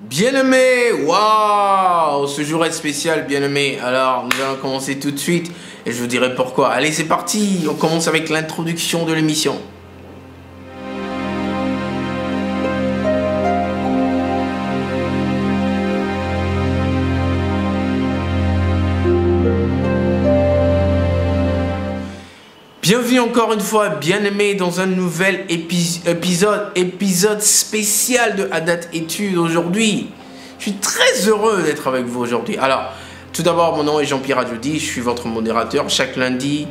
Bien-aimé, waouh, ce jour est spécial, bien-aimé. Alors, nous allons commencer tout de suite et je vous dirai pourquoi. Allez, c'est parti, on commence avec l'introduction de l'émission. Bienvenue encore une fois, bien-aimés, dans un nouvel épisode spécial de Adat Études aujourd'hui. Je suis très heureux d'être avec vous aujourd'hui. Alors, tout d'abord, mon nom est Jean-Pierre Adjodi, je suis votre modérateur. Chaque lundi,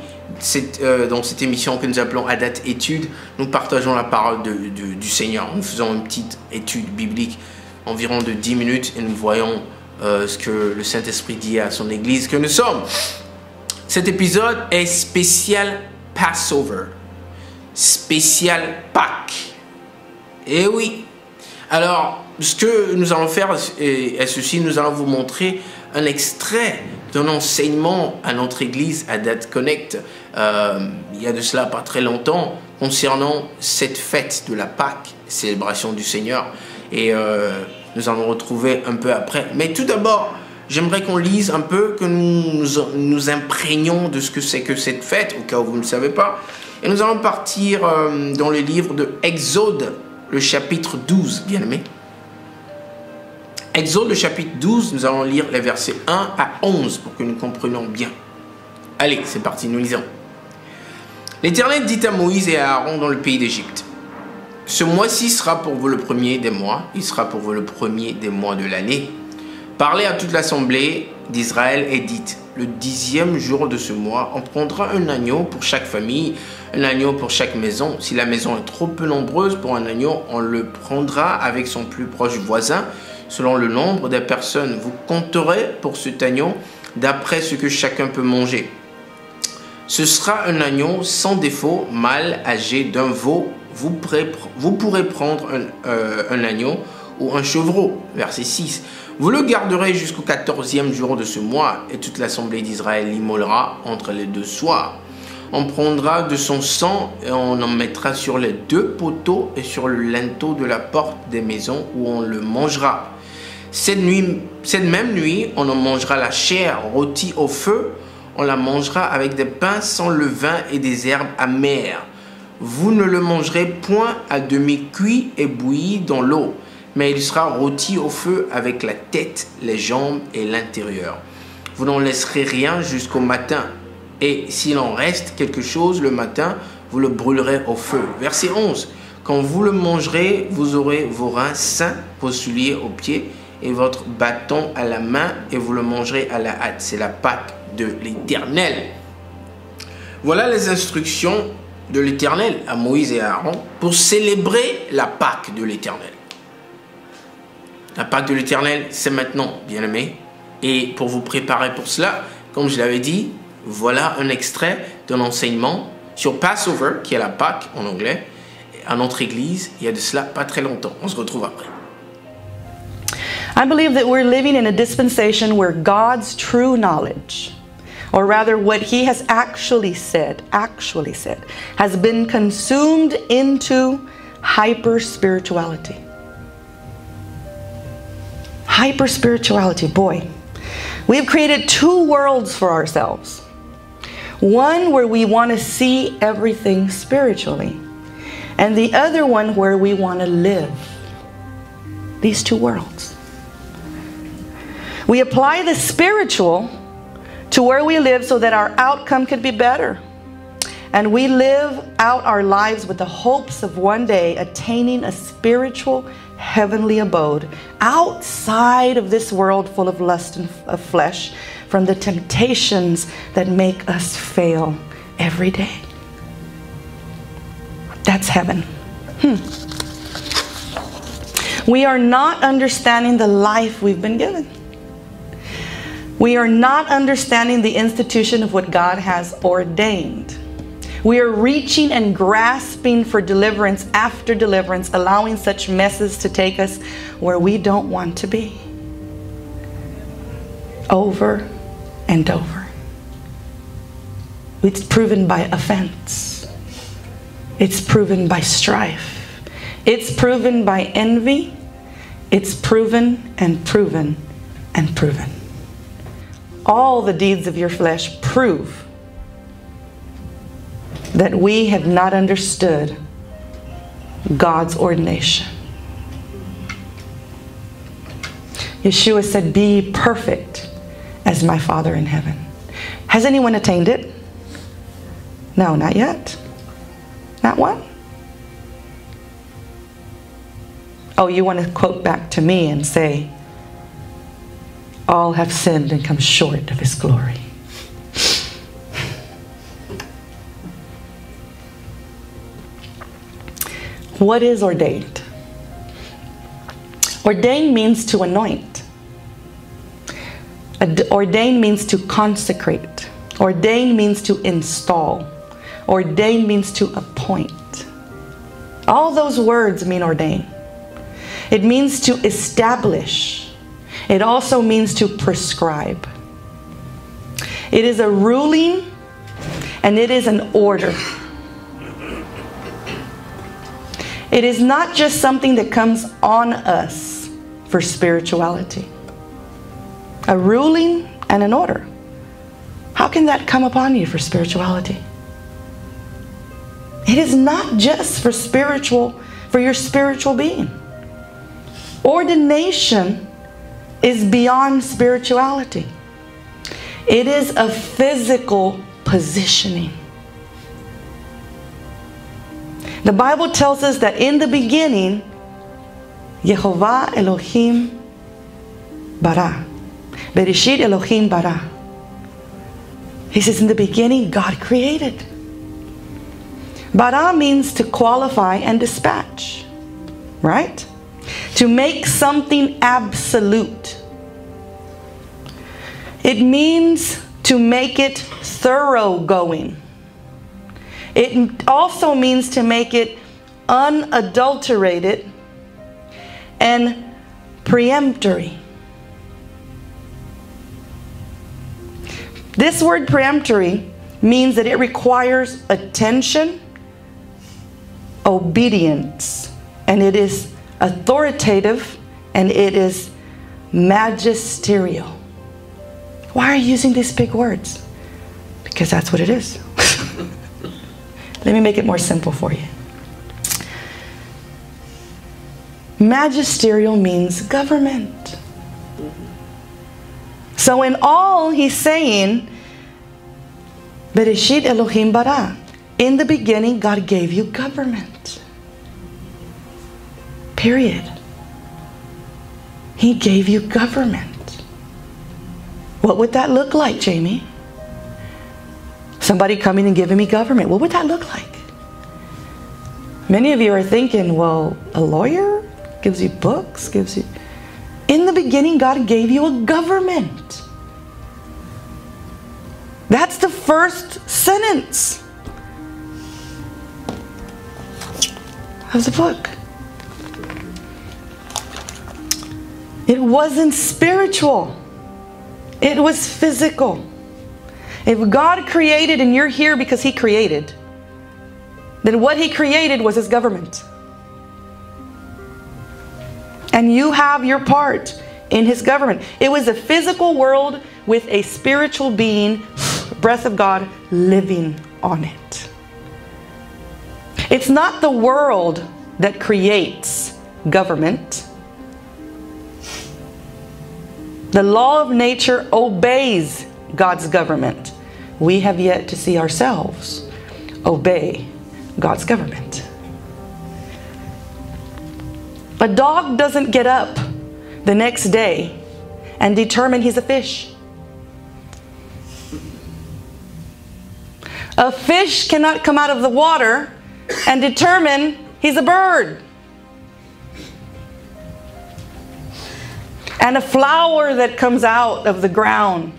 dans cette émission que nous appelons Adat Études, nous partageons la parole du Seigneur. Nous faisons une petite étude biblique, environ de 10 minutes, et nous voyons ce que le Saint-Esprit dit à son Église que nous sommes. Cet épisode est spécial Passover, spécial Pâques. Et oui. Alors, ce que nous allons faire est ceci, nous allons vous montrer un extrait d'un enseignement à notre église Adat Connect, il y a de cela pas très longtemps, concernant cette fête de la Pâques, célébration du Seigneur. Et nous allons retrouver un peu après. Mais tout d'abord, j'aimerais qu'on lise un peu, que nous imprégnions de ce que c'est que cette fête, au cas où vous ne le savez pas. Et nous allons partir dans le livre de Exode, le chapitre 12, bien aimé. Exode, le chapitre 12, nous allons lire les versets 1 à 11 pour que nous comprenions bien. Allez, c'est parti, nous lisons. L'Éternel dit à Moïse et à Aaron dans le pays d'Égypte: ce mois-ci sera pour vous le premier des mois, il sera pour vous le premier des mois de l'année. Parlez à toute l'assemblée d'Israël et dites: le 10e jour de ce mois, on prendra un agneau pour chaque famille, un agneau pour chaque maison. Si la maison est trop peu nombreuse pour un agneau, on le prendra avec son plus proche voisin, selon le nombre des personnes. Vous compterez pour cet agneau d'après ce que chacun peut manger. Ce sera un agneau sans défaut, mâle, âgé d'un veau. Vous pourrez prendre un agneau ou un chevreau. Verset 6. Vous le garderez jusqu'au 14e jour de ce mois, et toute l'assemblée d'Israël l'immolera entre les deux soirs. On prendra de son sang et on en mettra sur les deux poteaux et sur le linteau de la porte des maisons où on le mangera. Cette même nuit, on en mangera la chair rôtie au feu. On la mangera avec des pains sans levain et des herbes amères. Vous ne le mangerez point à demi cuit et bouilli dans l'eau, mais il sera rôti au feu avec la tête, les jambes et l'intérieur. Vous n'en laisserez rien jusqu'au matin. Et s'il en reste quelque chose le matin, vous le brûlerez au feu. Verset 11. Quand vous le mangerez, vous aurez vos reins sains, vos souliers aux pieds et votre bâton à la main, et vous le mangerez à la hâte. C'est la Pâque de l'Éternel. Voilà les instructions de l'Éternel à Moïse et à Aaron pour célébrer la Pâque de l'Éternel. La Pâque de l'Éternel, c'est maintenant, bien-aimés. Et pour vous préparer pour cela, comme je l'avais dit, voilà un extrait d'un enseignement sur Passover, qui est la Pâque en anglais, à notre église, il y a de cela pas très longtemps. On se retrouve après. I believe that we're living in a dispensation where God's true knowledge, or rather what he has actually said, has been consumed into hyper-spirituality. Hyper-spirituality, boy. We've created two worlds for ourselves. One where we want to see everything spiritually, and the other one where we want to live. These two worlds. We apply the spiritual to where we live so that our outcome could be better. And we live out our lives with the hopes of one day attaining a spiritual heavenly abode outside of this world full of lust and of flesh, from the temptations that make us fail every day. That's heaven. We are not understanding the life we've been given. We are not understanding the institution of what God has ordained. We are reaching and grasping for deliverance after deliverance, allowing such messes to take us where we don't want to be. Over and over. It's proven by offense. It's proven by strife. It's proven by envy. It's proven and proven and proven. All the deeds of your flesh prove that we have not understood God's ordination. Yeshua said, be ye perfect as my Father in heaven. Has anyone attained it? No, not yet. Not one? Oh, you want to quote back to me and say, all have sinned and come short of his glory. What is ordained? Ordained means to anoint. Ordained means to consecrate. Ordained means to install. Ordained means to appoint. All those words mean ordain. It means to establish. It also means to prescribe. It is a ruling and it is an order. It is not just something that comes on us for spirituality. A ruling and an order. How can that come upon you for spirituality? It is not just for your spiritual being. Ordination is beyond spirituality. It is a physical positioning. The Bible tells us that in the beginning, Yehovah Elohim bara. Bereshit Elohim bara. He says in the beginning, God created. Bara means to qualify and dispatch. Right? To make something absolute. It means to make it thoroughgoing. It also means to make it unadulterated and peremptory. This word peremptory means that it requires attention, obedience, and it is authoritative, and it is magisterial. Why are you using these big words? Because that's what it is. Let me make it more simple for you. Magisterial means government. So in all, he's saying, Bereshit Elohim bara. In the beginning, God gave you government. Period. He gave you government. What would that look like, Jamie? Somebody coming and giving me government. What would that look like? Many of you are thinking, well, a lawyer gives you books, gives you... In the beginning, God gave you a government. That's the first sentence of the book. It wasn't spiritual. It was physical. If God created and you're here because He created, then what He created was His government. And you have your part in His government. It was a physical world with a spiritual being, breath of God, living on it. It's not the world that creates government. The law of nature obeys God's government. We have yet to see ourselves obey God's government. A dog doesn't get up the next day and determine he's a fish. A fish cannot come out of the water and determine he's a bird. And a flower that comes out of the ground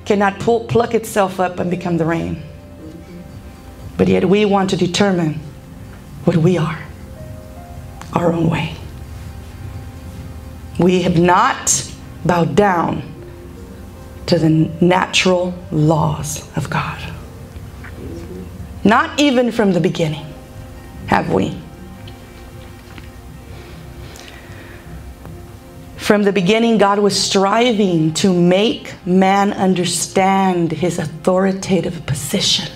cannot pluck itself up and become the rain. But yet we want to determine what we are, our own way. We have not bowed down to the natural laws of God. Not even from the beginning have we. From the beginning, God was striving to make man understand his authoritative position.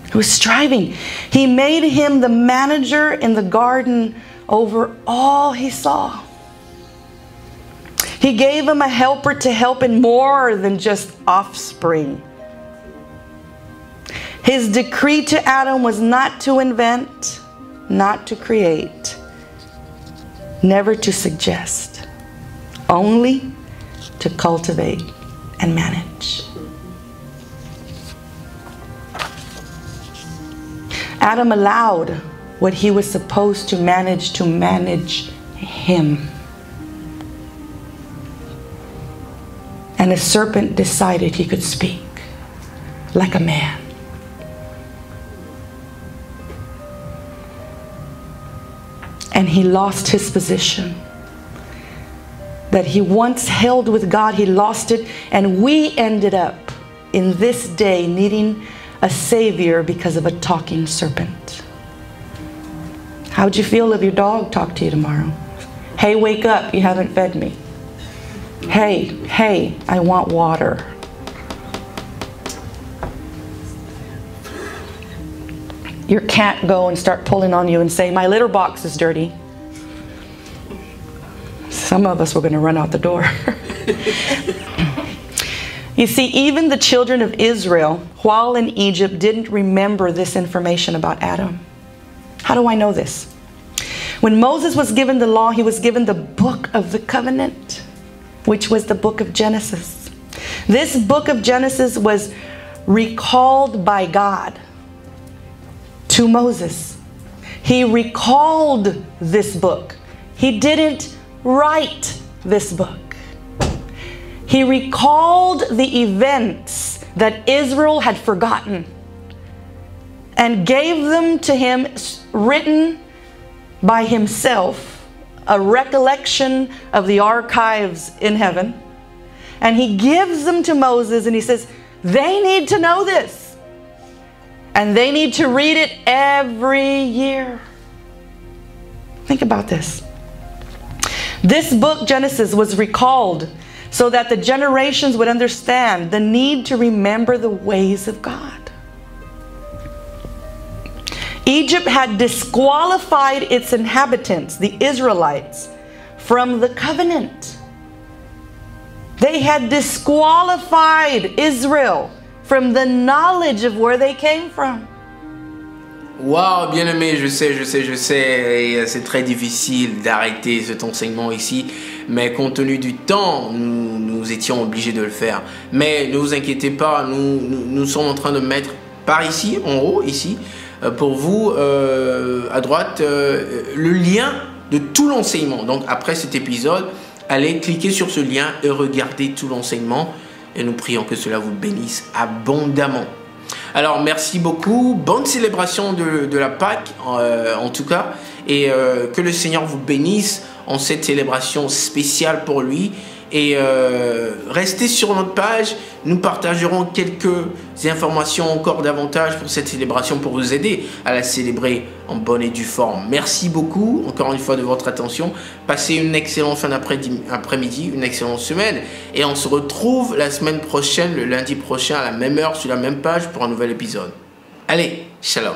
He was striving. He made him the manager in the garden over all he saw. He gave him a helper to help in more than just offspring. His decree to Adam was not to invent, not to create, never to suggest, only to cultivate and manage. Adam allowed what he was supposed to manage him. And the serpent decided he could speak like a man. And he lost his position that he once held with God. He lost it, and we ended up in this day needing a savior because of a talking serpent. How would you feel if your dog talked to you tomorrow? Hey, wake up, you haven't fed me. Hey, I want water. Your cat go and start pulling on you and say, my litter box is dirty. Some of us were going to run out the door. You see, even the children of Israel, while in Egypt, didn't remember this information about Adam. How do I know this? When Moses was given the law, he was given the book of the covenant, which was the book of Genesis. This book of Genesis was recalled by God to Moses. He recalled this book. He didn't write this book. He recalled the events that Israel had forgotten and gave them to him written by himself, a recollection of the archives in heaven. And he gives them to Moses and he says, they need to know this. And they need to read it every year. Think about this. This book, Genesis, was recalled so that the generations would understand the need to remember the ways of God. Egypt had disqualified its inhabitants, the Israelites, from the covenant. They had disqualified Israel from the knowledge of where they came from. Wow, bien aimé, je sais, et c'est très difficile d'arrêter cet enseignement ici, mais compte tenu du temps, nous étions obligés de le faire. Mais ne vous inquiétez pas, nous sommes en train de mettre par ici, en haut, ici, pour vous, à droite, le lien de tout l'enseignement. Donc après cet épisode, allez cliquer sur ce lien et regardez tout l'enseignement, et nous prions que cela vous bénisse abondamment. Alors merci beaucoup, bonne célébration de la Pâque en tout cas, et que le Seigneur vous bénisse en cette célébration spéciale pour lui. Et restez sur notre page, nous partagerons quelques informations encore davantage pour cette célébration pour vous aider à la célébrer en bonne et due forme. Merci beaucoup encore une fois de votre attention, passez une excellente fin d'après-midi, une excellente semaine, et on se retrouve la semaine prochaine, le lundi prochain à la même heure sur la même page pour un nouvel épisode. Allez, shalom.